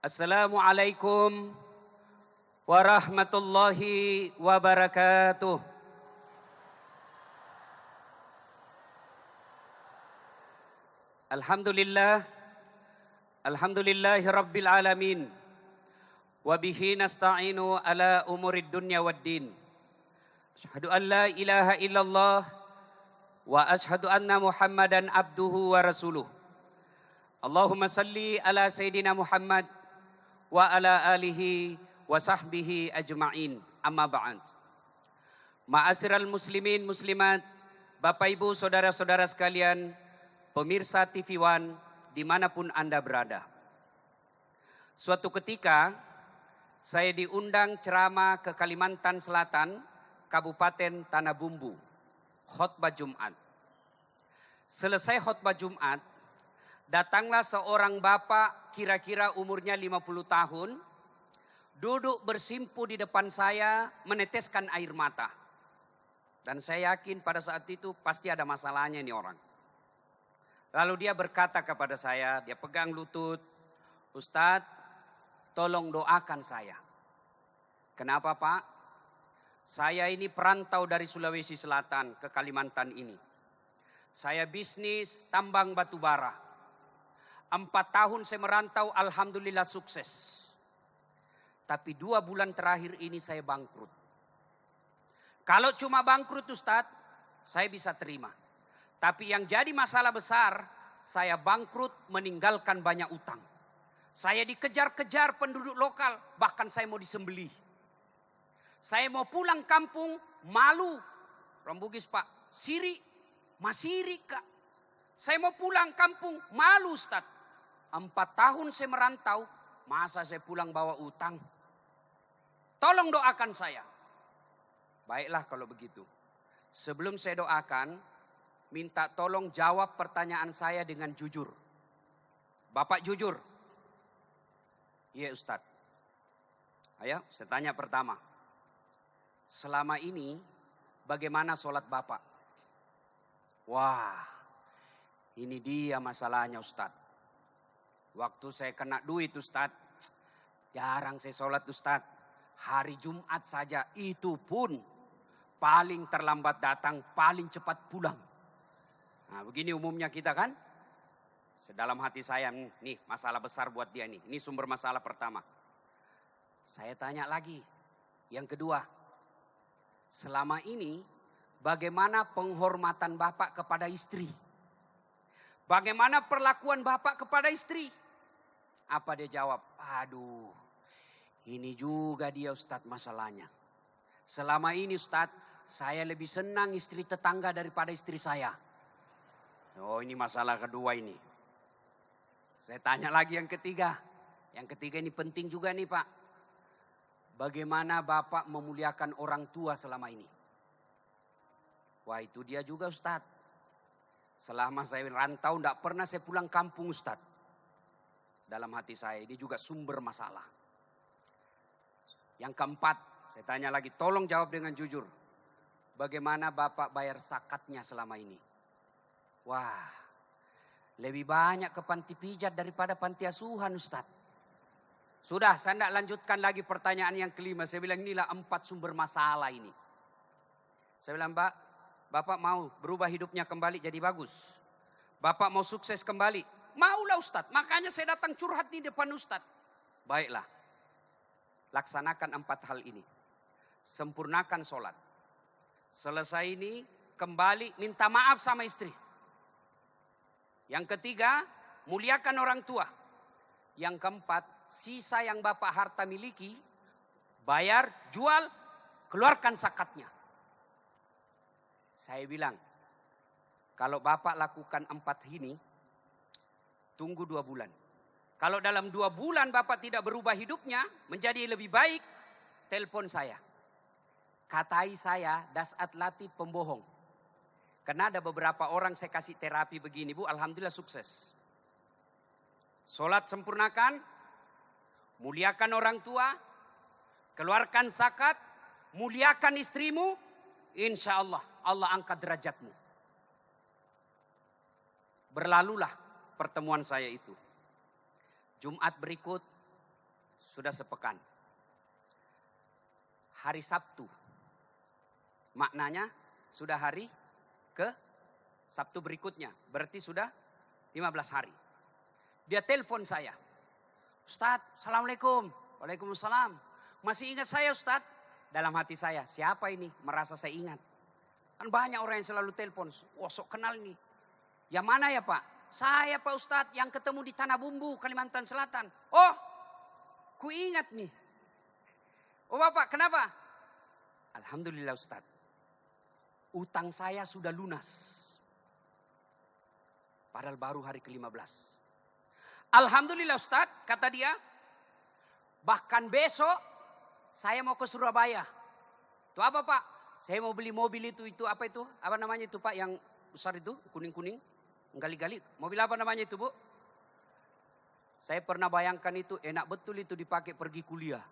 Assalamualaikum warahmatullahi wabarakatuh. Alhamdulillah, alhamdulillahi rabbil alamin. Wabihi nasta'inu ala umurid dunya waddin. Asyhadu an la ilaha illallah wa asyhadu anna Muhammadan abduhu wa rasuluh. Allahumma salli ala Sayyidina Muhammad wa ala alihi wa sahbihi ajma'in. Amma ba'd. Ma'asyiral muslimin muslimat, Bapak Ibu saudara-saudara sekalian, pemirsa TV One dimanapun Anda berada. Suatu ketika saya diundang ceramah ke Kalimantan Selatan, Kabupaten Tanah Bumbu, khotbah Jumat. Selesai khotbah Jumat, datanglah seorang bapak kira-kira umurnya 50 tahun, duduk bersimpu di depan saya meneteskan air mata. Dan saya yakin pada saat itu pasti ada masalahnya nih orang. Lalu dia berkata kepada saya, dia pegang lutut, "Ustadz, tolong doakan saya." Kenapa Pak? Saya ini perantau dari Sulawesi Selatan ke Kalimantan ini. Saya bisnis tambang batu bara. 4 tahun saya merantau, alhamdulillah sukses. Tapi 2 bulan terakhir ini saya bangkrut. Kalau cuma bangkrut Ustadz, saya bisa terima. Tapi yang jadi masalah besar, saya bangkrut meninggalkan banyak utang. Saya dikejar-kejar penduduk lokal, bahkan saya mau disembelih. Saya mau pulang kampung, malu. Orang Bugis Pak, siri, masiri Kak. Saya mau pulang kampung, malu Ustaz. 4 tahun saya merantau, masa saya pulang bawa utang? Tolong doakan saya. Baiklah kalau begitu. Sebelum saya doakan, minta tolong jawab pertanyaan saya dengan jujur. Bapak jujur? Iya Ustadz. Ayo saya tanya pertama. Selama ini bagaimana sholat Bapak? Wah, ini dia masalahnya Ustadz. Waktu saya kena duit Ustadz, jarang saya sholat Ustadz. Hari Jumat saja, itu pun paling terlambat datang, paling cepat pulang. Nah begini umumnya kita kan. Sedalam hati saya, nih masalah besar buat dia nih. Ini sumber masalah pertama. Saya tanya lagi. Yang kedua, selama ini bagaimana penghormatan Bapak kepada istri? Bagaimana perlakuan Bapak kepada istri? Apa dia jawab? Aduh, ini juga dia Ustadz masalahnya. Selama ini Ustadz, saya lebih senang istri tetangga daripada istri saya. Oh ini masalah kedua ini. Saya tanya lagi yang ketiga. Yang ketiga ini penting juga nih Pak. Bagaimana Bapak memuliakan orang tua selama ini? Wah itu dia juga Ustadz. Selama saya rantau tidak pernah saya pulang kampung Ustadz. Dalam hati saya ini juga sumber masalah. Yang keempat, saya tanya lagi, tolong jawab dengan jujur. Bagaimana Bapak bayar zakatnya selama ini? Wah, lebih banyak ke panti pijat daripada panti asuhan Ustadz. Sudah, saya tidak lanjutkan lagi pertanyaan yang kelima. Saya bilang inilah 4 sumber masalah ini. Saya bilang, Bapak mau berubah hidupnya kembali jadi bagus. Bapak mau sukses kembali. Maulah Ustadz, makanya saya datang curhat di depan Ustadz. Baiklah, laksanakan 4 hal ini. Sempurnakan sholat. Selesai ini, kembali minta maaf sama istri. Yang ketiga, muliakan orang tua. Yang keempat, sisa yang Bapak harta miliki, bayar, jual, keluarkan zakatnya. Saya bilang, kalau Bapak lakukan 4 ini, tunggu 2 bulan. Kalau dalam 2 bulan Bapak tidak berubah hidupnya, menjadi lebih baik, telepon saya. Katai saya, Dasat Latif pembohong. Karena ada beberapa orang saya kasih terapi begini Bu, alhamdulillah sukses. Sholat sempurnakan, muliakan orang tua, keluarkan zakat, muliakan istrimu, insya Allah, Allah angkat derajatmu. Berlalulah pertemuan saya itu. Jumat berikut sudah sepekan. Hari Sabtu, maknanya sudah hari ke Sabtu berikutnya. Berarti sudah 15 hari. Dia telepon saya. Ustadz, Assalamualaikum. Waalaikumsalam. Masih ingat saya Ustadz? Dalam hati saya, siapa ini? Merasa saya ingat. Kan banyak orang yang selalu telepon. Wah, sok kenal nih. Yang mana ya Pak? Saya Pak Ustadz yang ketemu di Tanah Bumbu, Kalimantan Selatan. Oh, ku ingat nih. Oh Bapak, kenapa? Alhamdulillah Ustadz. Utang saya sudah lunas. Padahal baru hari ke-15. Alhamdulillah Ustadz, kata dia. Bahkan besok saya mau ke Surabaya. Itu apa Pak? Saya mau beli mobil itu apa itu? Apa namanya itu Pak yang besar itu, kuning-kuning, gali-gali. Mobil apa namanya itu Bu? Saya pernah bayangkan itu enak betul itu dipakai pergi kuliah.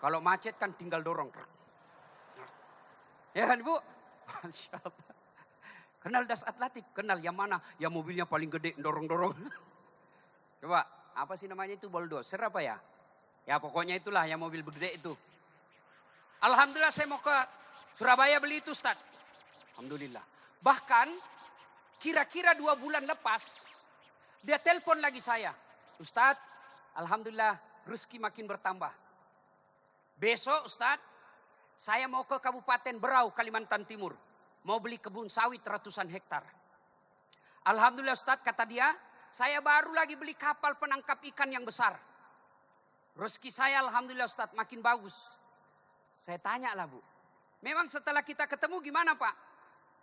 Kalau macet kan tinggal dorong. Ya kan Bu? Masya Allah. Kenal Das Atlatif, kenal yang mana? Yang mobilnya paling gede, dorong-dorong. Coba, apa sih namanya itu bulldozer apa ya? Ya pokoknya itulah yang mobil gede itu. Alhamdulillah saya mau ke Surabaya beli itu Ustaz. Alhamdulillah. Bahkan kira-kira 2 bulan lepas, dia telepon lagi saya. Ustaz, Alhamdulillah rezeki makin bertambah. Besok Ustaz, saya mau ke Kabupaten Berau, Kalimantan Timur. Mau beli kebun sawit ratusan hektar. Alhamdulillah Ustaz, kata dia, saya baru lagi beli kapal penangkap ikan yang besar. Rezeki saya Alhamdulillah Ustaz makin bagus. Saya tanya lah Bu, memang setelah kita ketemu gimana Pak?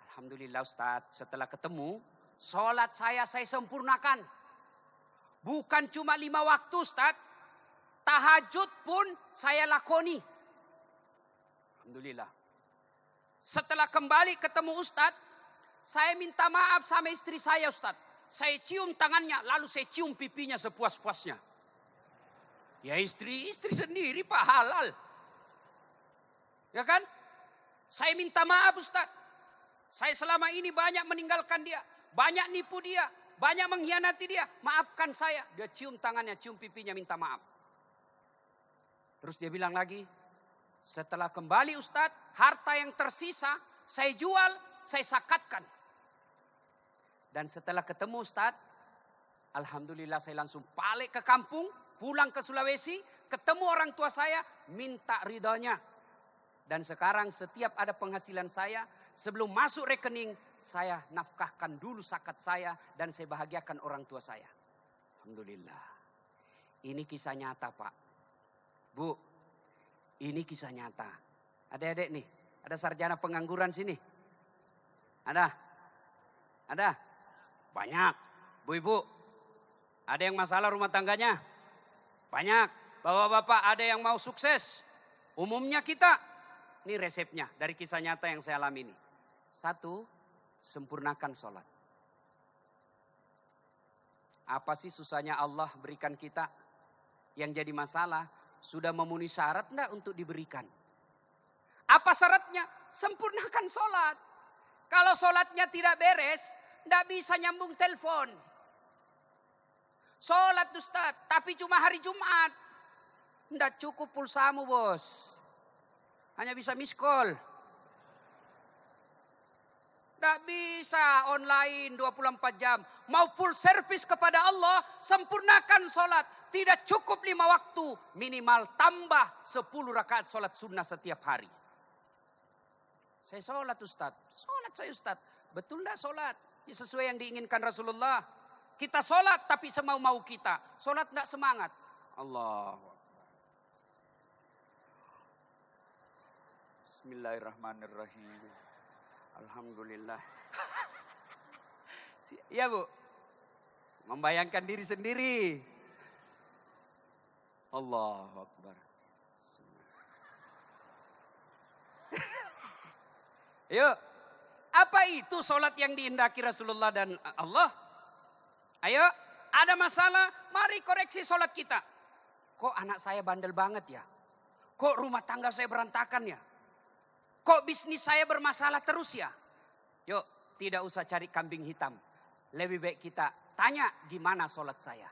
Alhamdulillah Ustaz, setelah ketemu, sholat saya sempurnakan. Bukan cuma 5 waktu Ustaz, tahajud pun saya lakoni. Alhamdulillah. Setelah kembali ketemu Ustaz, saya minta maaf sama istri saya Ustaz. Saya cium tangannya, lalu saya cium pipinya sepuas-puasnya. Ya istri sendiri Pak, halal. Ya kan? Saya minta maaf Ustaz. Saya selama ini banyak meninggalkan dia. Banyak nipu dia. Banyak mengkhianati dia. Maafkan saya. Dia cium tangannya, cium pipinya, minta maaf. Terus dia bilang lagi, setelah kembali Ustaz, harta yang tersisa saya jual, saya zakatkan. Dan setelah ketemu Ustaz, Alhamdulillah saya langsung balik ke kampung, pulang ke Sulawesi, ketemu orang tua saya, minta ridhonya. Dan sekarang setiap ada penghasilan saya, sebelum masuk rekening, saya nafkahkan dulu zakat saya dan saya bahagiakan orang tua saya. Alhamdulillah. Ini kisah nyata Pak. Bu, ini kisah nyata. Adik-adik nih, ada sarjana pengangguran sini? Ada? Ada? Banyak. Bu ibu, ada yang masalah rumah tangganya? Banyak. Bapak-bapak ada yang mau sukses? Umumnya kita, ini resepnya dari kisah nyata yang saya alami ini. 1, sempurnakan sholat. Apa sih susahnya Allah berikan kita? Yang jadi masalah, sudah memenuhi syarat enggak untuk diberikan? Apa syaratnya? Sempurnakan sholat. Kalau sholatnya tidak beres, enggak bisa nyambung telepon. Sholat Ustaz, tapi cuma hari Jumat. Enggak cukup pulsamu bos. Hanya bisa miss call. Enggak bisa online 24 jam. Mau full service kepada Allah, sempurnakan sholat. Tidak cukup 5 waktu. Minimal tambah 10 rakaat sholat sunnah setiap hari. Saya sholat Ustaz. Sholat saya Ustaz. Betul enggak sholat? Ya, sesuai yang diinginkan Rasulullah. Kita sholat tapi semau-mau kita. Sholat enggak semangat. Allah. Bismillahirrahmanirrahim. Alhamdulillah. Iya Bu. Membayangkan diri sendiri. Allahu Akbar. Yuk. Apa itu sholat yang dihendaki Rasulullah dan Allah? Ayo, ada masalah, mari koreksi sholat kita. Kok anak saya bandel banget ya? Kok rumah tangga saya berantakan ya? Kok bisnis saya bermasalah terus ya? Yuk, tidak usah cari kambing hitam. Lebih baik kita tanya gimana sholat saya.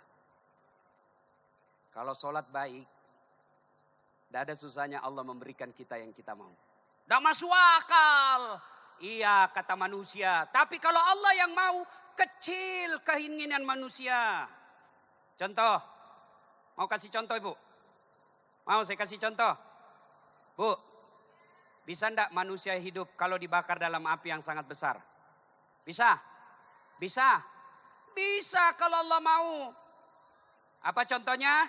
Kalau sholat baik, Tidak ada susahnya Allah memberikan kita yang kita mau. Tidak masuk akal. Iya kata manusia. Tapi kalau Allah yang mau, kecil keinginan manusia. Contoh. Mau kasih contoh Ibu? Mau saya kasih contoh? Bu, bisa enggak manusia hidup kalau dibakar dalam api yang sangat besar? Bisa? Bisa? Bisa kalau Allah mau. Apa contohnya?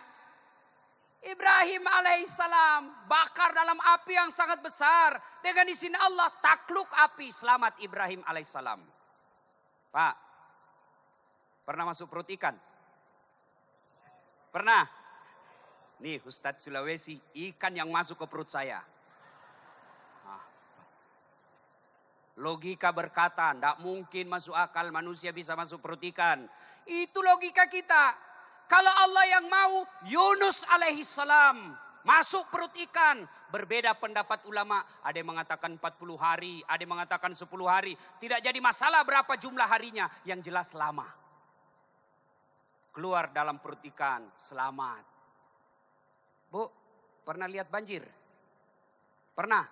Ibrahim alaihissalam bakar dalam api yang sangat besar. Dengan izin Allah takluk api, selamat Ibrahim alaihissalam. Pak, pernah masuk perut ikan? Pernah? Nih Ustadz Sulawesi, ikan yang masuk ke perut saya. Logika berkata, tidak mungkin masuk akal manusia bisa masuk perut ikan. Itu logika kita. Kalau Allah yang mau, Yunus alaihissalam masuk perut ikan. Berbeda pendapat ulama. Ada yang mengatakan 40 hari, ada yang mengatakan 10 hari. Tidak jadi masalah berapa jumlah harinya. Yang jelas lama. Keluar dalam perut ikan, selamat. Bu, pernah lihat banjir? Pernah?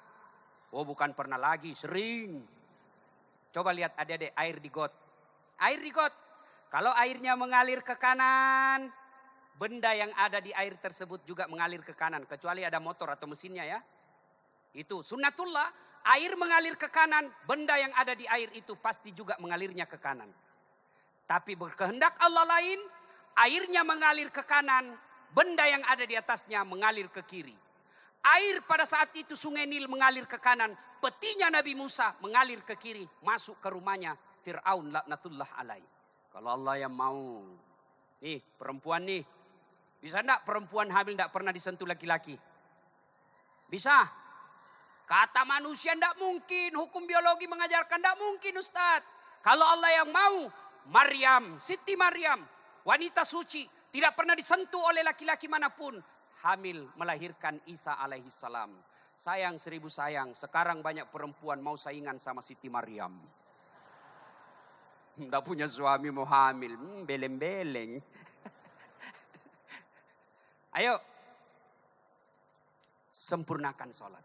Oh bukan pernah lagi, sering. Coba lihat adik-adik air di got. Air di got. Kalau airnya mengalir ke kanan, benda yang ada di air tersebut juga mengalir ke kanan. Kecuali ada motor atau mesinnya ya. Itu sunnatullah. Air mengalir ke kanan, benda yang ada di air itu pasti juga mengalirnya ke kanan. Tapi berkehendak Allah lain, airnya mengalir ke kanan, benda yang ada di atasnya mengalir ke kiri. Air pada saat itu sungai Nil mengalir ke kanan. Petinya Nabi Musa mengalir ke kiri. Masuk ke rumahnya Fir'aun laknatullah alaih. Kalau Allah yang mau. Nih perempuan nih. Bisa enggak perempuan hamil enggak pernah disentuh laki-laki? Bisa. Kata manusia enggak mungkin. Hukum biologi mengajarkan enggak mungkin Ustaz. Kalau Allah yang mau. Maryam, Siti Maryam. Wanita suci. Tidak pernah disentuh oleh laki-laki manapun. Hamil melahirkan Isa alaihissalam. Sayang 1000 sayang. Sekarang banyak perempuan mau saingan sama Siti Maryam. Tidak punya suami mau hamil. Beleng-beleng. Ayo. Sempurnakan sholat.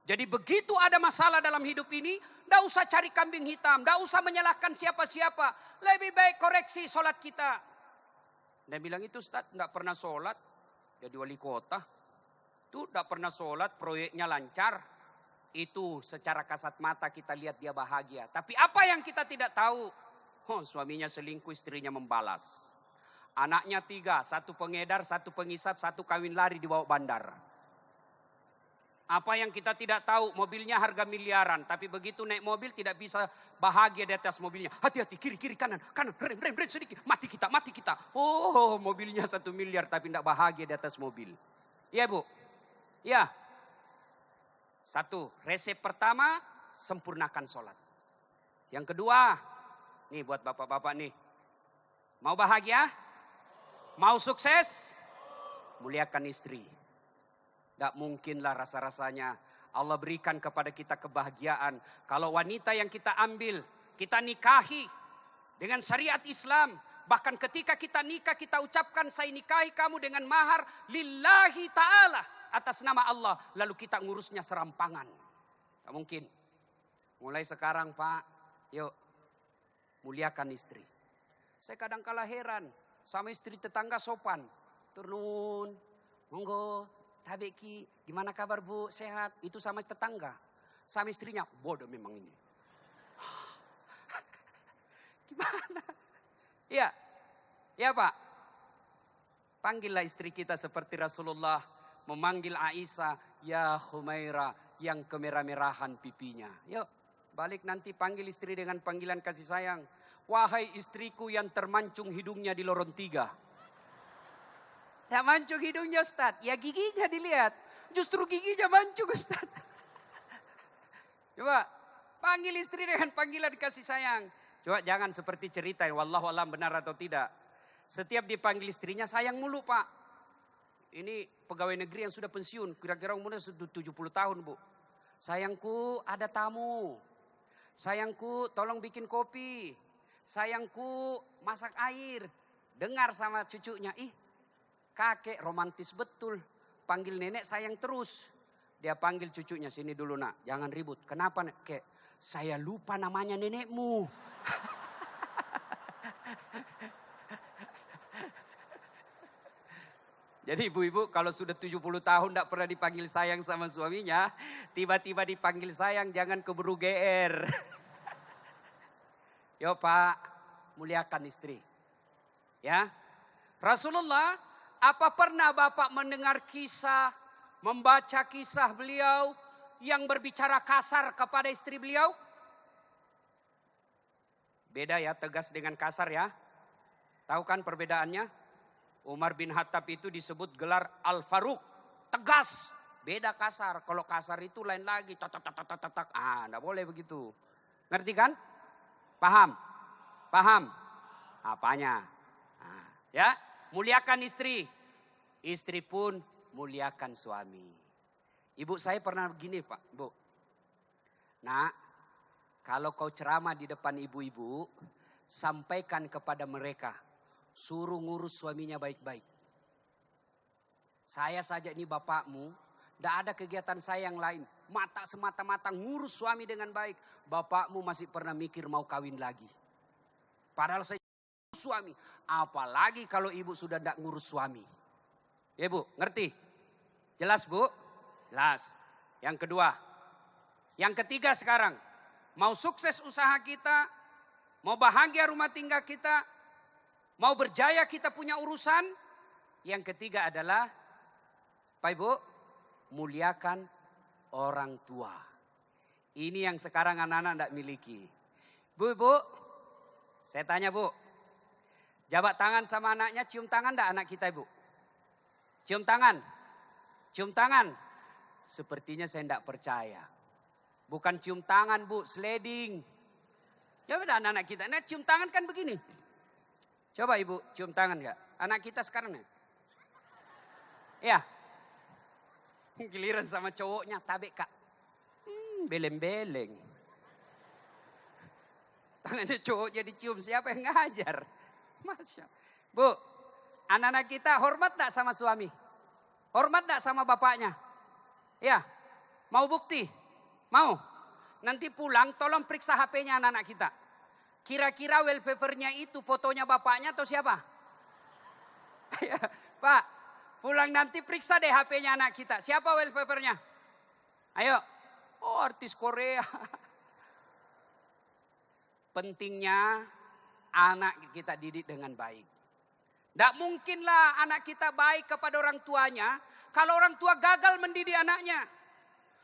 Jadi begitu ada masalah dalam hidup ini. Tidak usah cari kambing hitam. Tidak usah menyalahkan siapa-siapa. Lebih baik koreksi sholat kita. Dan bilang itu Ustaz tidak pernah sholat. Jadi wali kota, itu tidak pernah sholat, proyeknya lancar. Itu secara kasat mata kita lihat dia bahagia. Tapi apa yang kita tidak tahu? Oh, suaminya selingkuh, istrinya membalas. Anaknya 3, 1 pengedar, 1 pengisap, 1 kawin lari di bawah bandar. Apa yang kita tidak tahu? Mobilnya harga miliaran. Tapi begitu naik mobil tidak bisa bahagia di atas mobilnya. Hati-hati, kiri, kanan, rem sedikit. Mati kita. Oh, mobilnya 1 miliar tapi tidak bahagia di atas mobil. Iya Bu? Ya. 1, resep pertama, sempurnakan sholat. Yang kedua, nih buat bapak-bapak nih. Mau bahagia? Mau sukses? Muliakan istri. Tidak mungkinlah rasa-rasanya Allah berikan kepada kita kebahagiaan. Kalau wanita yang kita ambil, kita nikahi dengan syariat Islam. Bahkan ketika kita nikah, kita ucapkan saya nikahi kamu dengan mahar lillahi ta'ala. Atas nama Allah. Lalu kita ngurusnya serampangan. Tidak mungkin. Mulai sekarang Pak, yuk muliakan istri. Saya kadang kala heran sama istri tetangga sopan. Turun, monggo. Tabeki, gimana kabar Bu? Sehat? Itu sama tetangga. Sama istrinya, bodoh memang ini. Gimana? Iya. Ya Pak. Panggillah istri kita seperti Rasulullah memanggil Aisyah, ya Humaira, yang kemerah-merahan pipinya. Yuk, balik nanti panggil istri dengan panggilan kasih sayang. Wahai istriku yang termancung hidungnya di lorong 3. Tidak mancung hidungnya Ustaz. Ya giginya dilihat. Justru giginya mancung Ustaz. Coba panggil istri dengan panggilan kasih sayang. Coba jangan seperti cerita. Wallahu alam benar atau tidak. Setiap dipanggil istrinya sayang mulu Pak. Ini pegawai negeri yang sudah pensiun. Kira-kira umurnya sudah 70 tahun Bu. Sayangku ada tamu. Sayangku tolong bikin kopi. Sayangku masak air. Dengar sama cucunya. Ih. Kakek romantis betul. panggil nenek sayang terus. Dia panggil cucunya, sini dulu nak, jangan ribut. Kenapa Nek? Kayak saya lupa namanya nenekmu. Jadi ibu-ibu kalau sudah 70 tahun tidak pernah dipanggil sayang sama suaminya, tiba-tiba dipanggil sayang, jangan keburu GR. Yo Pak, muliakan istri. Ya, Rasulullah, apa pernah Bapak mendengar kisah, membaca kisah beliau yang berbicara kasar kepada istri beliau? Beda ya, tegas dengan kasar ya. Tahu kan perbedaannya? Umar bin Khattab itu disebut gelar Al-Faruq, tegas, beda kasar. Kalau kasar itu lain lagi, tak. Enggak boleh begitu. Ngerti kan? Paham? Paham? Apanya? Nah, ya, muliakan istri. Istri pun muliakan suami. Ibu saya pernah begini Pak, Bu. Nak, kalau kau ceramah di depan ibu-ibu, sampaikan kepada mereka, suruh ngurus suaminya baik-baik. Saya saja ini bapakmu, tidak ada kegiatan saya yang lain. Mata semata-mata ngurus suami dengan baik. Bapakmu masih pernah mikir mau kawin lagi. Padahal saya ngurus suami. Apalagi kalau ibu sudah tidak ngurus suami. Ya Bu, ngerti? Jelas Bu? Jelas. Yang kedua. Yang ketiga sekarang. Mau sukses usaha kita, mau bahagia rumah tangga kita, mau berjaya kita punya urusan. Yang ketiga adalah, Pak Ibu, muliakan orang tua. Ini yang sekarang anak-anak tidak miliki. Bu, Ibu, saya tanya Bu, jabat tangan sama anaknya, cium tangan tidak anak kita Ibu? Cium tangan? Cium tangan? Sepertinya saya tidak percaya. Bukan cium tangan Bu, sliding. Ya beda anak-anak kita, nah cium tangan kan begini. Coba Ibu cium tangan gak? Anak kita sekarang ya? Ya. Giliran sama cowoknya, tabek Kak. Beleng-beleng. Tangannya cowoknya dicium, siapa yang ngajar? Masya. Bu, anak-anak kita hormat gak sama suami? Hormat gak sama bapaknya? Ya. Mau bukti? Mau? Nanti pulang tolong periksa HP-nya anak-anak kita. Kira-kira wallpapernya itu fotonya bapaknya atau siapa? Pak, pulang nanti periksa deh HP-nya anak kita. Siapa wallpapernya? Ayo. Oh, artis Korea. Pentingnya anak kita didik dengan baik. Tidak mungkinlah anak kita baik kepada orang tuanya kalau orang tua gagal mendidik anaknya.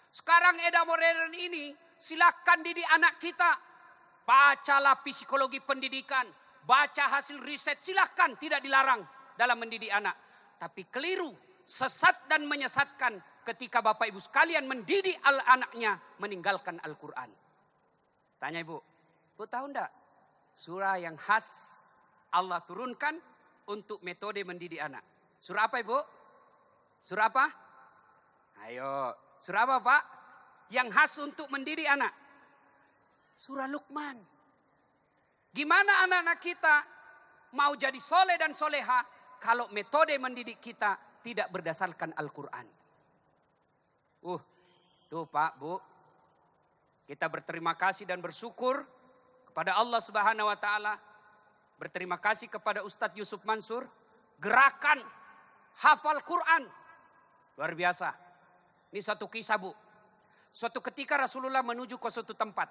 Sekarang era modern ini, silakan didik anak kita. Bacalah psikologi pendidikan, baca hasil riset, silakan, tidak dilarang dalam mendidik anak. Tapi keliru, sesat dan menyesatkan ketika Bapak Ibu sekalian mendidik anaknya meninggalkan Al-Quran. Tanya Ibu, Bu tahu enggak surah yang khas Allah turunkan untuk metode mendidik anak? Surah apa Ibu? Surah apa? Ayo, surah apa Pak? Yang khas untuk mendidik anak? Surah Luqman. Gimana anak-anak kita mau jadi soleh dan soleha kalau metode mendidik kita tidak berdasarkan Al-Quran? Tuh Pak, Bu. Kita berterima kasih dan bersyukur kepada Allah Subhanahu wa taala. Berterima kasih kepada Ustadz Yusuf Mansur. Gerakan hafal Quran. Luar biasa. Ini suatu kisah Bu. Suatu ketika Rasulullah menuju ke suatu tempat.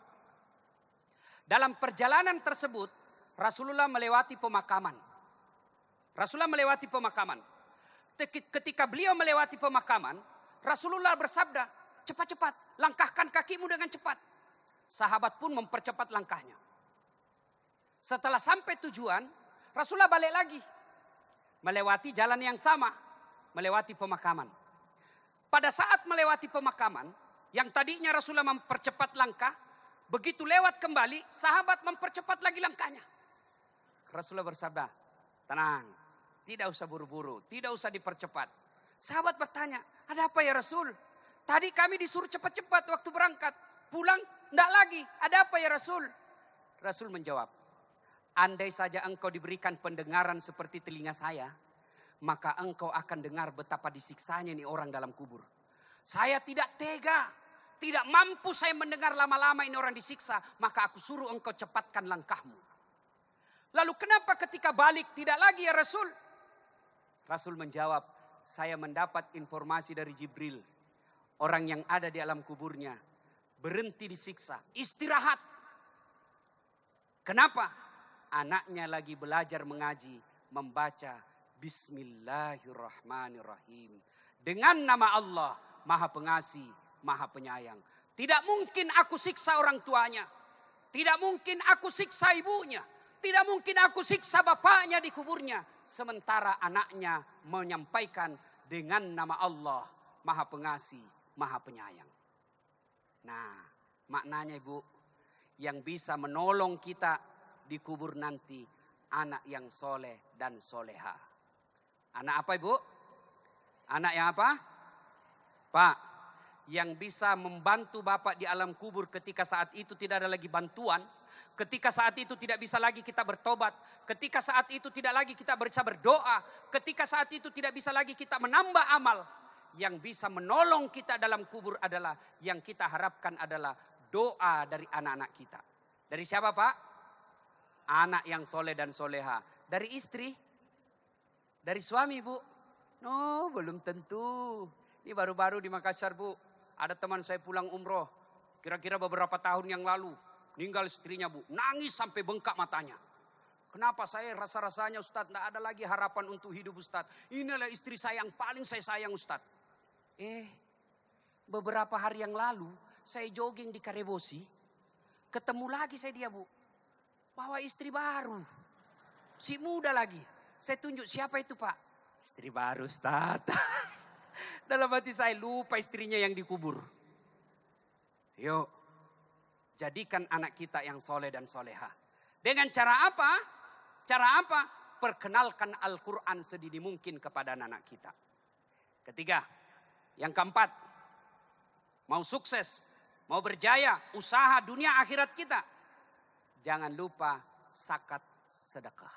Dalam perjalanan tersebut, Rasulullah melewati pemakaman. Rasulullah melewati pemakaman. Ketika beliau melewati pemakaman, Rasulullah bersabda, cepat-cepat, langkahkan kakimu dengan cepat. Sahabat pun mempercepat langkahnya. Setelah sampai tujuan, Rasulullah balik lagi. Melewati jalan yang sama, melewati pemakaman. Pada saat melewati pemakaman, yang tadinya Rasulullah mempercepat langkah, begitu lewat kembali, sahabat mempercepat lagi langkahnya. Rasulullah bersabda, tenang, tidak usah buru-buru, tidak usah dipercepat. Sahabat bertanya, ada apa ya Rasul? Tadi kami disuruh cepat-cepat waktu berangkat, pulang enggak lagi, ada apa ya Rasul? Rasul menjawab, andai saja engkau diberikan pendengaran seperti telinga saya, maka engkau akan dengar betapa disiksanya ini orang dalam kubur. Saya tidak tega, tidak mampu saya mendengar lama-lama ini orang disiksa, maka aku suruh engkau cepatkan langkahmu. Lalu kenapa ketika balik tidak lagi ya Rasul? Rasul menjawab, saya mendapat informasi dari Jibril. Orang yang ada di alam kuburnya berhenti disiksa, istirahat. Kenapa? Anaknya lagi belajar mengaji, membaca Bismillahirrahmanirrahim. Dengan nama Allah, Maha Pengasih, Maha Penyayang. Tidak mungkin aku siksa orang tuanya. Tidak mungkin aku siksa ibunya. Tidak mungkin aku siksa bapaknya di kuburnya. Sementara anaknya menyampaikan dengan nama Allah, Maha Pengasih, Maha Penyayang. Nah, maknanya Ibu, yang bisa menolong kita di kubur nanti, anak yang soleh dan soleha. Anak apa Ibu? Anak yang apa? Pak, yang bisa membantu Bapak di alam kubur ketika saat itu tidak ada lagi bantuan. Ketika saat itu tidak bisa lagi kita bertobat. Ketika saat itu tidak lagi kita bisa berdoa. Ketika saat itu tidak bisa lagi kita menambah amal. Yang bisa menolong kita dalam kubur adalah, yang kita harapkan adalah doa dari anak-anak kita. Dari siapa Pak? Anak yang soleh dan soleha. Dari istri? Dari suami Bu? No, belum tentu. Ini baru-baru di Makassar Bu. Ada teman saya pulang umroh. Kira-kira beberapa tahun yang lalu. Meninggal istrinya Bu. Nangis sampai bengkak matanya. Kenapa saya rasa-rasanya Ustadz, tidak ada lagi harapan untuk hidup Ustadz. Inilah istri saya yang paling saya sayang Ustadz. Beberapa hari yang lalu saya jogging di Karebosi. Ketemu lagi saya dia Bu. Bawa istri baru. Si muda lagi. Saya tunjuk, siapa itu Pak? Istri baru Ustadz. Dalam hati saya, lupa istrinya yang dikubur. Yuk, jadikan anak kita yang soleh dan soleha. Dengan cara apa? Cara apa? Perkenalkan Al-Quran sedini mungkin kepada anak kita. Ketiga, yang keempat, mau sukses, mau berjaya, usaha dunia akhirat kita. Jangan lupa zakat sedekah.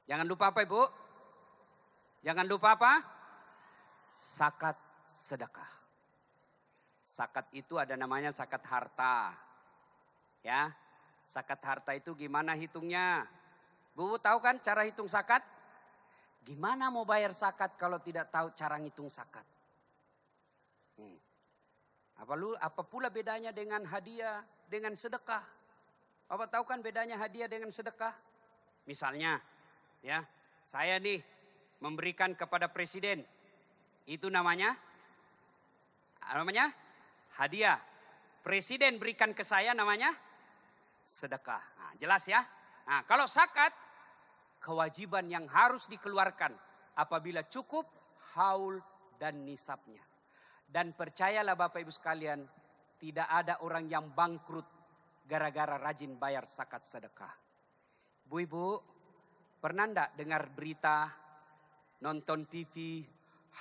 Jangan lupa apa Ibu? Jangan lupa apa? Zakat sedekah. Zakat itu ada namanya zakat harta. Ya, zakat harta itu gimana hitungnya? Bu tahu kan cara hitung zakat? Gimana mau bayar zakat kalau tidak tahu cara ngitung zakat? Apa pula bedanya dengan hadiah, dengan sedekah? Bapak tahu kan bedanya hadiah dengan sedekah? Misalnya, ya, saya nih memberikan kepada presiden, itu namanya hadiah. Presiden berikan ke saya namanya sedekah. Nah, jelas ya? Nah, kalau zakat, kewajiban yang harus dikeluarkan apabila cukup haul dan nisabnya. Dan percayalah Bapak Ibu sekalian, tidak ada orang yang bangkrut gara-gara rajin bayar zakat sedekah. Bu Ibu, pernah enggak dengar berita, nonton TV,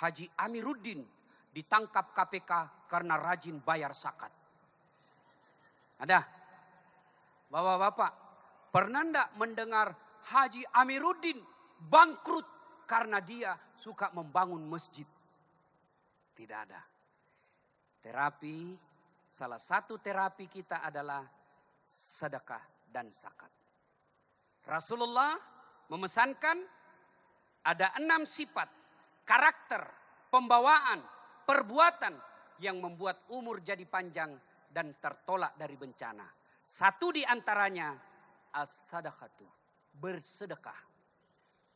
Haji Amiruddin ditangkap KPK karena rajin bayar zakat? Ada? Bapak-bapak, pernah enggak mendengar Haji Amiruddin bangkrut karena dia suka membangun masjid? Tidak ada. Terapi, salah satu terapi kita adalah sedekah dan zakat. Rasulullah memesankan ada 6 sifat, karakter, pembawaan, perbuatan yang membuat umur jadi panjang dan tertolak dari bencana. Satu di antaranya as-sadaqatu, bersedekah.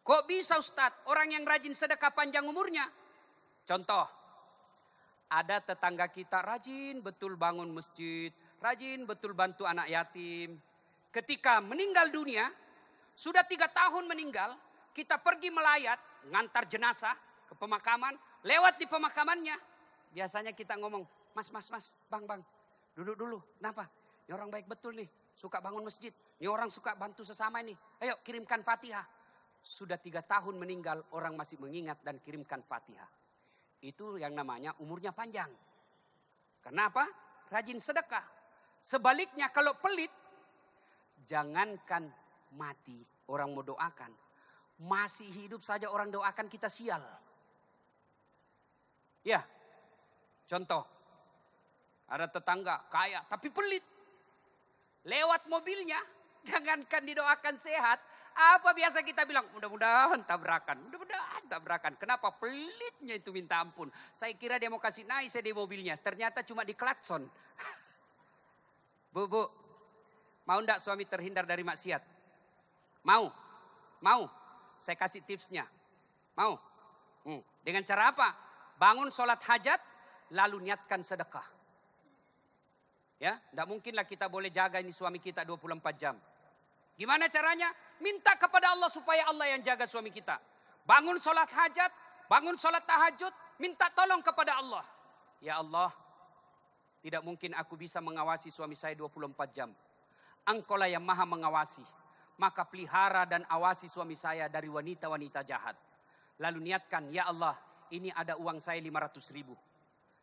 Kok bisa Ustadz orang yang rajin sedekah panjang umurnya? Contoh, ada tetangga kita rajin betul bangun masjid, rajin betul bantu anak yatim. Ketika meninggal dunia, sudah 3 tahun meninggal, kita pergi melayat, ngantar jenazah ke pemakaman, lewat di pemakamannya. Biasanya kita ngomong, mas, bang, duduk dulu. Kenapa? Ini orang baik betul nih, suka bangun masjid. Ini orang suka bantu sesama ini. Ayo kirimkan Fatihah. Sudah 3 tahun meninggal, orang masih mengingat dan kirimkan Fatihah. Itu yang namanya umurnya panjang. Kenapa? Rajin sedekah. Sebaliknya kalau pelit, jangankan mati orang mau doakan. Masih hidup saja orang doakan kita sial. Ya, contoh. Ada tetangga kaya tapi pelit. Lewat mobilnya, jangankan didoakan sehat. Apa biasa kita bilang, mudah-mudahan tabrakan. Mudah-mudahan tabrakan. Kenapa? Pelitnya itu minta ampun. Saya kira dia mau kasih naik saya di mobilnya. Ternyata cuma di klakson. Bu, mau enggak suami terhindar dari maksiat? Mau? Saya kasih tipsnya. Mau? Dengan cara apa? Bangun sholat hajat, lalu niatkan sedekah. Ya, enggak mungkinlah kita boleh jaga ini suami kita 24 jam. Gimana caranya? Minta kepada Allah supaya Allah yang jaga suami kita. Bangun sholat hajat, bangun sholat tahajud, minta tolong kepada Allah. Ya Allah, tidak mungkin aku bisa mengawasi suami saya 24 jam. Engkaulah yang maha mengawasi. Maka pelihara dan awasi suami saya dari wanita-wanita jahat. Lalu niatkan, ya Allah, ini ada uang saya 500.000.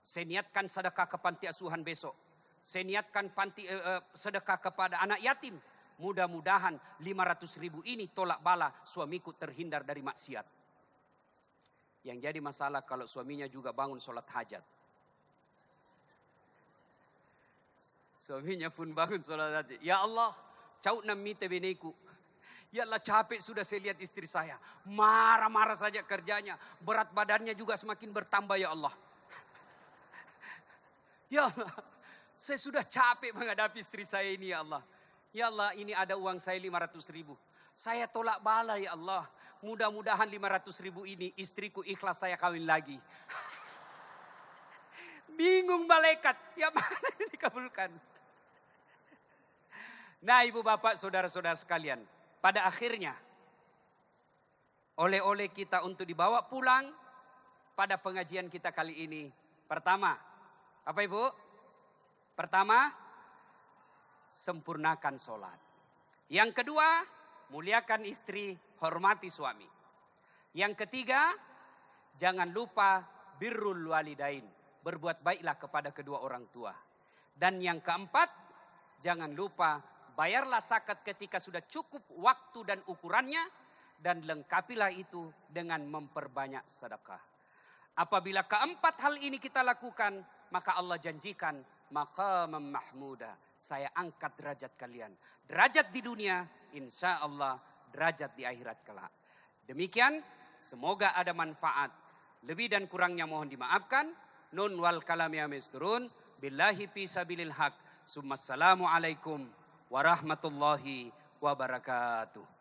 Saya niatkan sedekah ke panti asuhan besok. Saya niatkan sedekah kepada anak yatim. Mudah-mudahan 500.000 ini tolak bala suamiku terhindar dari maksiat. Yang jadi masalah kalau suaminya juga bangun sholat hajat. Suaminya pun bangun sholat hajat. Ya Allah, caut namite beneku. Ya Allah, capek sudah saya lihat istri saya. Marah-marah saja kerjanya. Berat badannya juga semakin bertambah ya Allah. Ya Allah, saya sudah capek menghadapi istri saya ini ya Allah. Ya Allah, ini ada uang saya 500.000. Saya tolak bala ya Allah. Mudah-mudahan 500.000 ini istriku ikhlas saya kawin lagi. Bingung malaikat. Ya mana ini dikabulkan. Nah ibu bapak saudara-saudara sekalian. Pada akhirnya. Oleh-oleh kita untuk dibawa pulang. Pada pengajian kita kali ini. Pertama. Apa ibu? Pertama. Sempurnakan sholat. Yang kedua, muliakan istri, hormati suami. Yang ketiga, jangan lupa birrul walidain. Berbuat baiklah kepada kedua orang tua. Dan yang keempat, jangan lupa bayarlah zakat ketika sudah cukup waktu dan ukurannya. Dan lengkapilah itu dengan memperbanyak sedekah. Apabila keempat hal ini kita lakukan, maka Allah janjikan maqamam mahmuda. Saya angkat derajat kalian. Derajat di dunia, insya Allah derajat di akhirat kelak. Demikian, semoga ada manfaat. Lebih dan kurangnya mohon dimaafkan. Nun wal kalam ya misturun. Billahi fi sabilil haq. Summassalamu alaikum warahmatullahi wabarakatuh.